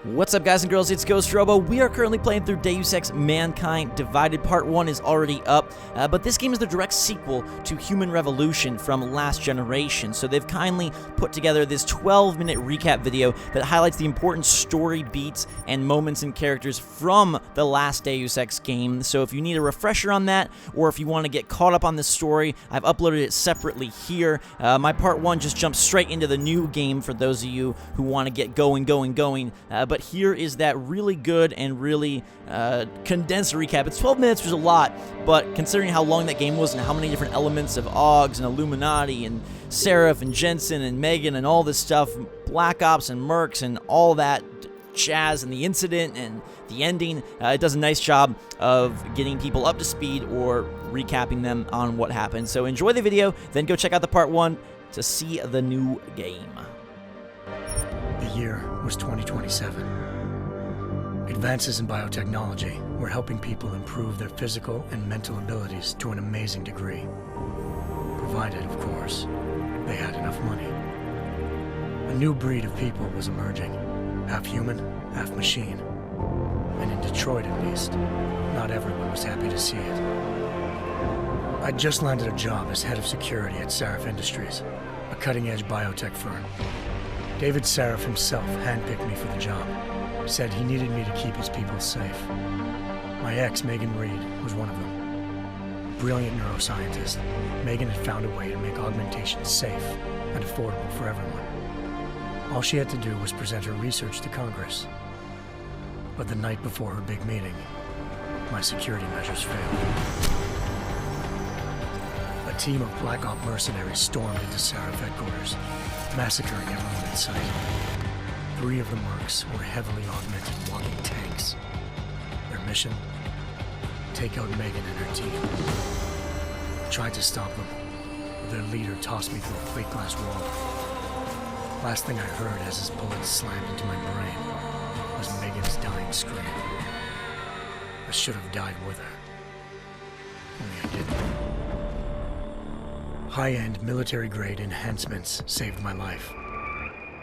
What's up, guys and girls? It's Ghost Robo. We are currently playing through Deus Ex Mankind Divided. Part 1 is already up, but this game is the direct sequel to Human Revolution from last generation, so they've kindly put together this 12-minute recap video that highlights the important story beats and moments and characters from the last Deus Ex game. So if you need a refresher on that, or if you want to get caught up on the story, I've uploaded it separately here. My Part 1 just jumps straight into the new game for those of you who want to get going, but here is that really good and really condensed recap. It's 12 minutes, which is a lot, but considering how long that game was and how many different elements of Augs and Illuminati and Seraph and Jensen and Megan and all this stuff, Black Ops and Mercs and all that jazz and the incident and the ending, it does a nice job of getting people up to speed or recapping them on what happened. So enjoy the video, then go check out the Part 1 to see the new game. The year was 2027. Advances in biotechnology were helping people improve their physical and mental abilities to an amazing degree. Provided, of course, they had enough money. A new breed of people was emerging, half human, half machine. And in Detroit, at least, not everyone was happy to see it. I'd just landed a job as head of security at Seraph Industries, a cutting-edge biotech firm. David Seraph himself handpicked me for the job. Said he needed me to keep his people safe. My ex, Megan Reed, was one of them. Brilliant neuroscientist, Megan had found a way to make augmentations safe and affordable for everyone. All she had to do was present her research to Congress. But the night before her big meeting, my security measures failed. A team of Black Op mercenaries stormed into Seraph headquarters, massacring everyone in sight. 3 of the mercs were heavily augmented walking tanks. Their mission? Take out Megan and her team. I tried to stop them, but their leader tossed me through a plate glass wall. Last thing I heard as his bullets slammed into my brain was Megan's dying scream. I should have died with her. Only I didn't. High-end military-grade enhancements saved my life.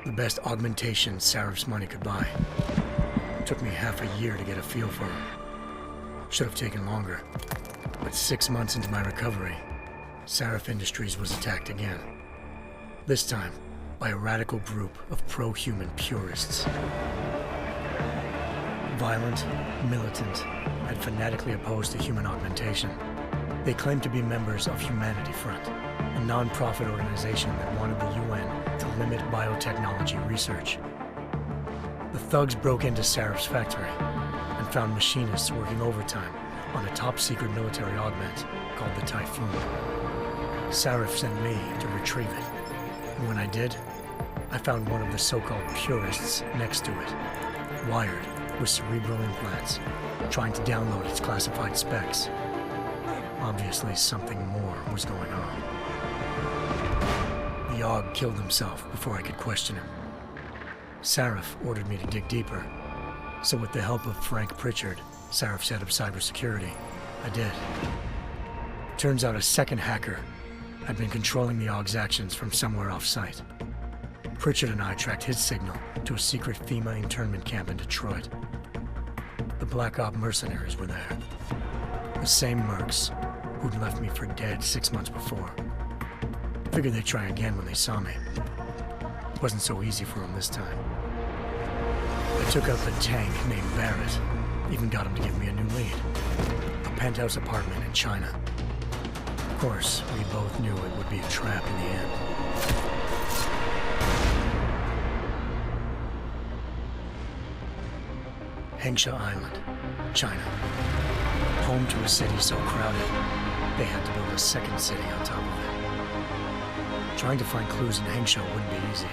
The best augmentation Seraph's money could buy. It took me half a year to get a feel for them. Should have taken longer. But 6 months into my recovery, Seraph Industries was attacked again. This time, by a radical group of pro-human purists. Violent, militant, and fanatically opposed to human augmentation. They claimed to be members of Humanity Front, a non-profit organization that wanted the UN to limit biotechnology research. The thugs broke into Seraph's factory and found machinists working overtime on a top-secret military augment called the Typhoon. Seraph sent me to retrieve it, and when I did, I found one of the so-called purists next to it, wired with cerebral implants, trying to download its classified specs. Obviously, something more was going on. The Aug killed himself before I could question him. Seraph ordered me to dig deeper, so with the help of Frank Pritchard, Seraph's head of cybersecurity, I did. Turns out a second hacker had been controlling the Aug's actions from somewhere off-site. Pritchard and I tracked his signal to a secret FEMA internment camp in Detroit. The Black Op mercenaries were there. The same mercs who'd left me for dead 6 months before. Figured they'd try again when they saw me. It wasn't so easy for them this time. I took out the tank named Barrett, even got him to give me a new lead. A penthouse apartment in China. Of course, we both knew it would be a trap in the end. Hengsha Island, China. Home to a city so crowded, they had to build a second city on top of it. Trying to find clues in Hengsha wouldn't be easy.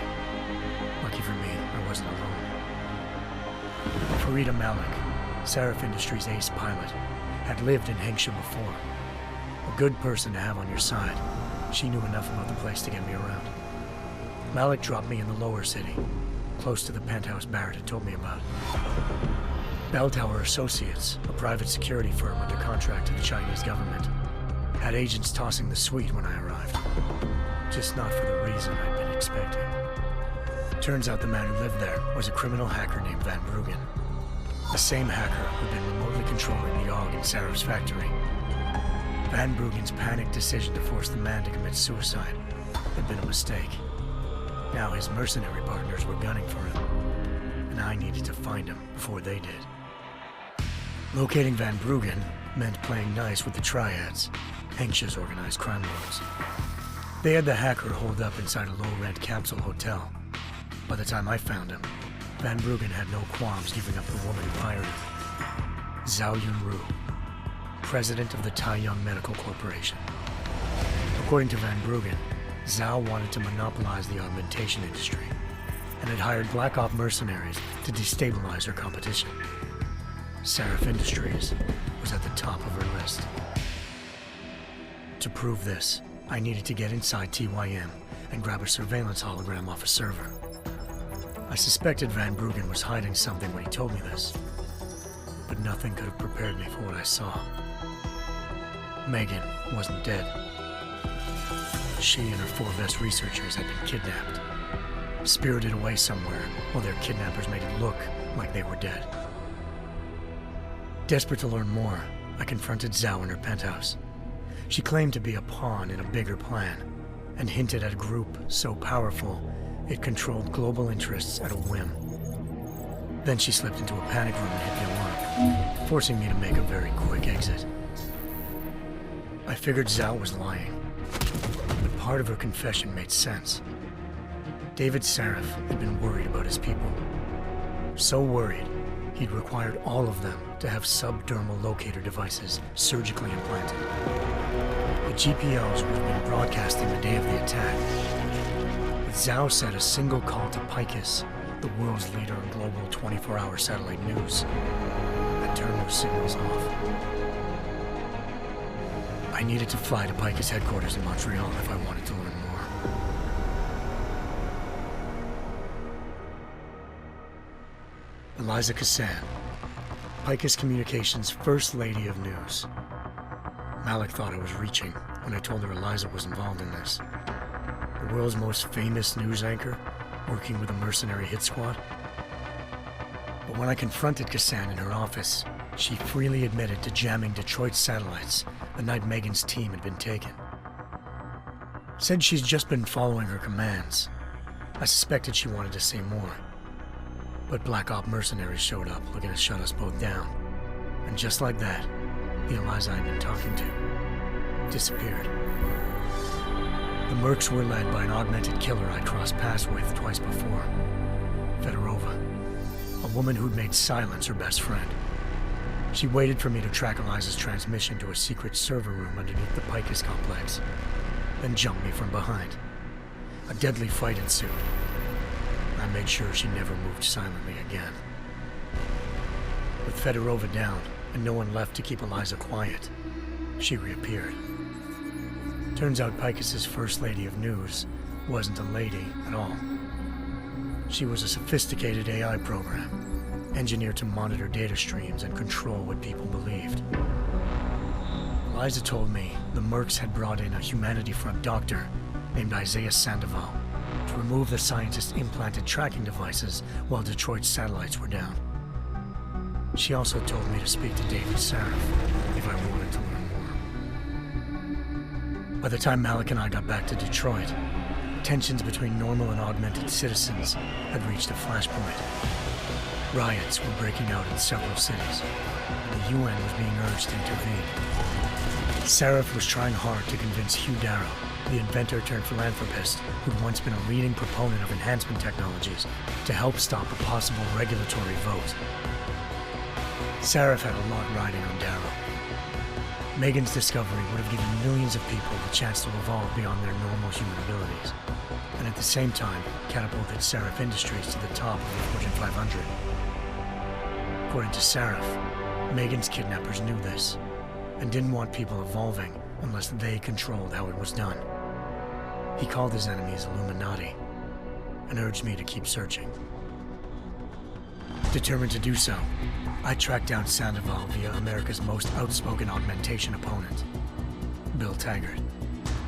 Lucky for me, I wasn't alone. Farida Malik, Seraph Industries' ace pilot, had lived in Hengsha before. A good person to have on your side. She knew enough about the place to get me around. Malik dropped me in the lower city, close to the penthouse Barrett had told me about. Bell Tower Associates, a private security firm under contract to the Chinese government, had agents tossing the suite when I arrived. Just not for the reason I'd been expecting. Turns out the man who lived there was a criminal hacker named Van Bruggen. The same hacker who'd been remotely controlling the Aug in Sarah's factory. Van Bruggen's panicked decision to force the man to commit suicide had been a mistake. Now his mercenary partners were gunning for him, and I needed to find him before they did. Locating Van Bruggen meant playing nice with the triads, anxious organized crime lords. They had the hacker holed up inside a low-rent capsule hotel. By the time I found him, Van Bruggen had no qualms giving up the woman who hired him. Zhao Yunru, president of the Taiyang Medical Corporation. According to Van Bruggen, Zhao wanted to monopolize the augmentation industry and had hired Black Op mercenaries to destabilize her competition. Seraph Industries was at the top of her list. To prove this, I needed to get inside TYM and grab a surveillance hologram off a server. I suspected Van Bruggen was hiding something when he told me this, but nothing could have prepared me for what I saw. Megan wasn't dead. She and her 4 best researchers had been kidnapped, spirited away somewhere while their kidnappers made it look like they were dead. Desperate to learn more, I confronted Zhao in her penthouse. She claimed to be a pawn in a bigger plan, and hinted at a group so powerful it controlled global interests at a whim. Then she slipped into a panic room and hit the alarm, forcing me to make a very quick exit. I figured Zhao was lying, but part of her confession made sense. David Seraph had been worried about his people. So worried, he'd required all of them to have subdermal locator devices surgically implanted. The GPOs would have been broadcasting the day of the attack. But Zhao said a single call to Picus, the world's leader in global 24-hour satellite news, and turn those signals off. I needed to fly to Picus headquarters in Montreal if I wanted to learn more. Eliza Cassan, Picus Communications' First Lady of News. Malik thought I was reaching when I told her Eliza was involved in this. The world's most famous news anchor, working with a mercenary hit squad. But when I confronted Cassan in her office, she freely admitted to jamming Detroit's satellites the night Megan's team had been taken. Said she's just been following her commands. I suspected she wanted to say more. But Black Op mercenaries showed up looking to shut us both down. And just like that, the Eliza I'd been talking to disappeared. The mercs were led by an augmented killer I'd crossed paths with twice before. Fedorova, a woman who'd made silence her best friend. She waited for me to track Eliza's transmission to a secret server room underneath the Picus complex, then jumped me from behind. A deadly fight ensued. I made sure she never moved silently again. With Fedorova down and no one left to keep Eliza quiet, she reappeared. Turns out Picus's First Lady of News wasn't a lady at all. She was a sophisticated AI program, engineered to monitor data streams and control what people believed. Eliza told me the mercs had brought in a Humanity Front doctor named Isaiah Sandoval to remove the scientist's implanted tracking devices while Detroit's satellites were down. She also told me to speak to David Seraph if I wanted to learn more. By the time Malik and I got back to Detroit, tensions between normal and augmented citizens had reached a flashpoint. Riots were breaking out in several cities, and the UN was being urged to intervene. Seraph was trying hard to convince Hugh Darrow, the inventor-turned-philanthropist who'd once been a leading proponent of enhancement technologies, to help stop a possible regulatory vote. Seraph had a lot riding on Darrow. Megan's discovery would have given millions of people the chance to evolve beyond their normal human abilities, and at the same time catapulted Seraph Industries to the top of the Fortune 500. According to Seraph, Megan's kidnappers knew this, and didn't want people evolving unless they controlled how it was done. He called his enemies Illuminati, and urged me to keep searching. Determined to do so, I tracked down Sandoval via America's most outspoken augmentation opponent, Bill Taggart,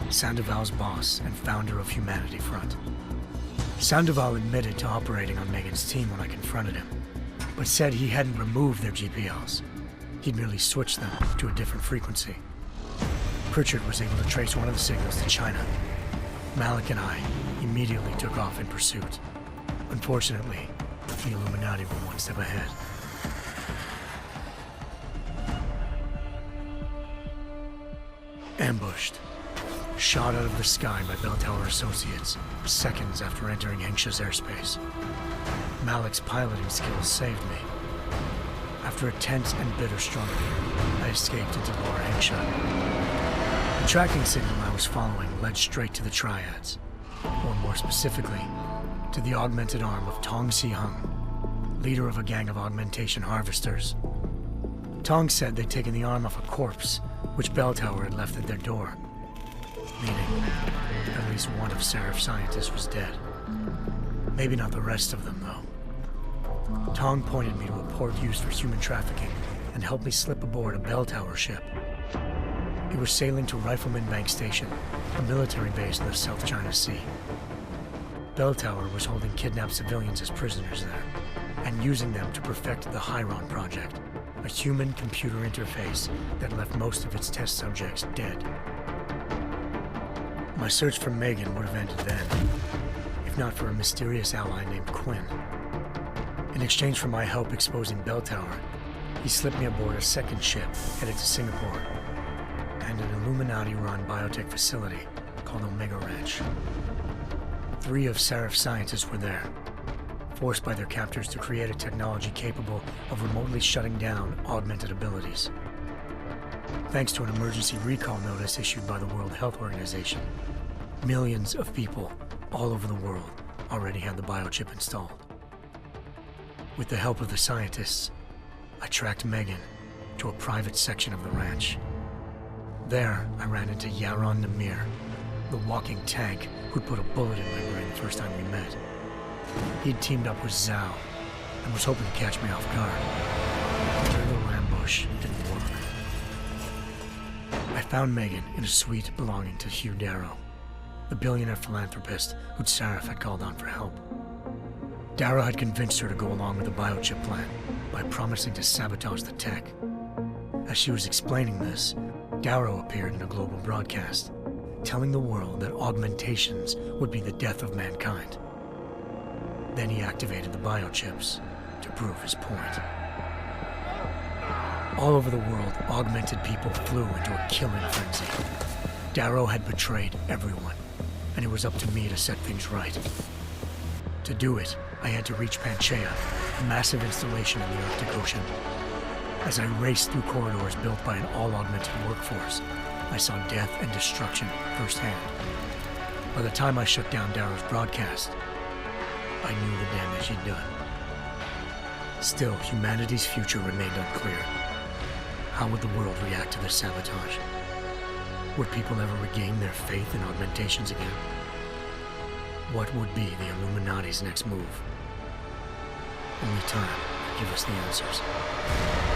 Sandoval's boss and founder of Humanity Front. Sandoval admitted to operating on Megan's team when I confronted him, but said he hadn't removed their GPLs. He'd merely switched them to a different frequency. Pritchard was able to trace one of the signals to China. Malik and I immediately took off in pursuit. Unfortunately, the Illuminati were one step ahead. Ambushed. Shot out of the sky by Bell Tower Associates, seconds after entering Hengsha's airspace. Malik's piloting skills saved me. After a tense and bitter struggle, I escaped into Lower Hengsha. The tracking signal I was following led straight to the Triads, or more specifically, to the augmented arm of Tong Si-hung, leader of a gang of augmentation harvesters. Tong said they'd taken the arm off a corpse, which Bell Tower had left at their door, meaning at least one of Seraph's scientists was dead. Maybe not the rest of them, though. Tong pointed me to a port used for human trafficking and helped me slip aboard a Bell Tower ship. It was sailing to Rifleman Bank Station, a military base in the South China Sea. Bell Tower was holding kidnapped civilians as prisoners there, and using them to perfect the Hyron Project, a human-computer interface that left most of its test subjects dead. My search for Megan would have ended then, if not for a mysterious ally named Quinn. In exchange for my help exposing Bell Tower, he slipped me aboard a second ship headed to Singapore and an Illuminati-run biotech facility called Omega Ranch. 3 of Seraph's scientists were there, forced by their captors to create a technology capable of remotely shutting down augmented abilities. Thanks to an emergency recall notice issued by the World Health Organization, millions of people all over the world already had the biochip installed. With the help of the scientists, I tracked Megan to a private section of the ranch. There, I ran into Yaron Namir, the walking tank who'd put a bullet in my brain the first time we met. He'd teamed up with Zhao and was hoping to catch me off guard. Their little ambush didn't work. I found Megan in a suite belonging to Hugh Darrow, the billionaire philanthropist who'd Seraph had called on for help. Darrow had convinced her to go along with the biochip plan by promising to sabotage the tech. As she was explaining this, Darrow appeared in a global broadcast, telling the world that augmentations would be the death of mankind. Then he activated the biochips to prove his point. All over the world, augmented people flew into a killing frenzy. Darrow had betrayed everyone, and it was up to me to set things right. To do it, I had to reach Panchaea, a massive installation in the Arctic Ocean. As I raced through corridors built by an all-augmented workforce, I saw death and destruction firsthand. By the time I shut down Darrow's broadcast, I knew the damage he'd done. Still, humanity's future remained unclear. How would the world react to this sabotage? Would people ever regain their faith in augmentations again? What would be the Illuminati's next move? Only time could give us the answers.